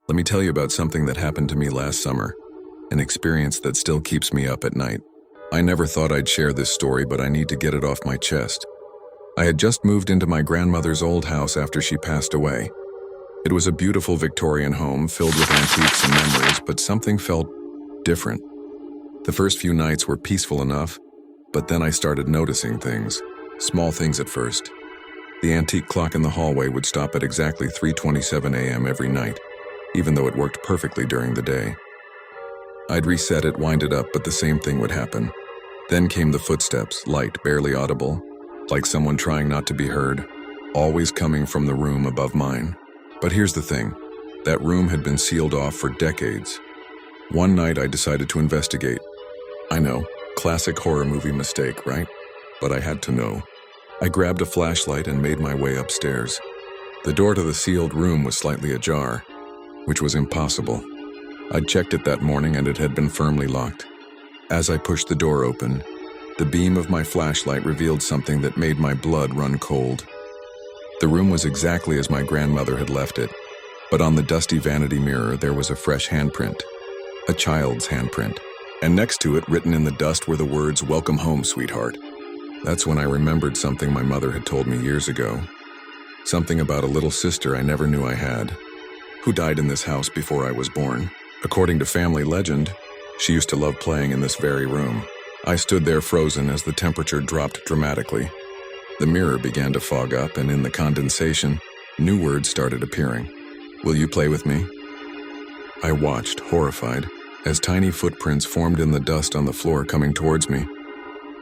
Let me tell you about something that happened to me last summer, an experience that still keeps me up at night. I never thought I'd share this story, but I need to get it off my chest. I had just moved into my grandmother's old house after she passed away. It was a beautiful Victorian home filled with antiques and memories, but something felt different. The first few nights were peaceful enough, but then I started noticing things, small things at first. The antique clock in the hallway would stop at exactly 3:27 a.m. every night, even though it worked perfectly during the day. I'd reset it, wind it up, but the same thing would happen. Then came the footsteps, light, barely audible, like someone trying not to be heard, always coming from the room above mine. But here's the thing, that room had been sealed off for decades. One night I decided to investigate. I know, classic horror movie mistake, right? But I had to know. I grabbed a flashlight and made my way upstairs. The door to the sealed room was slightly ajar, which was impossible. I'd checked it that morning and it had been firmly locked. As I pushed the door open, the beam of my flashlight revealed something that made my blood run cold. The room was exactly as my grandmother had left it, but on the dusty vanity mirror there was a fresh handprint, a child's handprint, and next to it, written in the dust, were the words, "Welcome home, sweetheart." That's when I remembered something my mother had told me years ago. Something about a little sister I never knew I had, who died in this house before I was born. According to family legend, she used to love playing in this very room. I stood there frozen as the temperature dropped dramatically. The mirror began to fog up, and in the condensation, new words started appearing. "Will you play with me?" I watched, horrified, as tiny footprints formed in the dust on the floor coming towards me.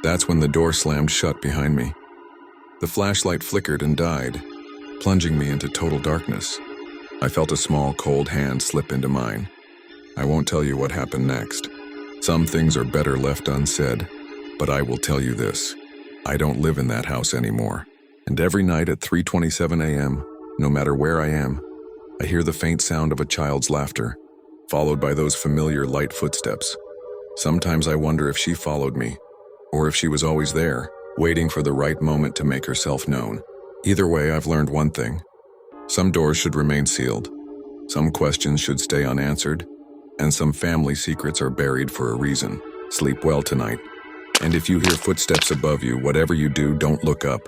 That's when the door slammed shut behind me. The flashlight flickered and died, plunging me into total darkness. I felt a small, cold hand slip into mine. I won't tell you what happened next. Some things are better left unsaid, but I will tell you this. I don't live in that house anymore. And every night at 3:27 a.m., no matter where I am, I hear the faint sound of a child's laughter, followed by those familiar light footsteps. Sometimes I wonder if she followed me, or if she was always there, waiting for the right moment to make herself known. Either way, I've learned one thing. Some doors should remain sealed, some questions should stay unanswered, and some family secrets are buried for a reason. Sleep well tonight. And if you hear footsteps above you, whatever you do, don't look up.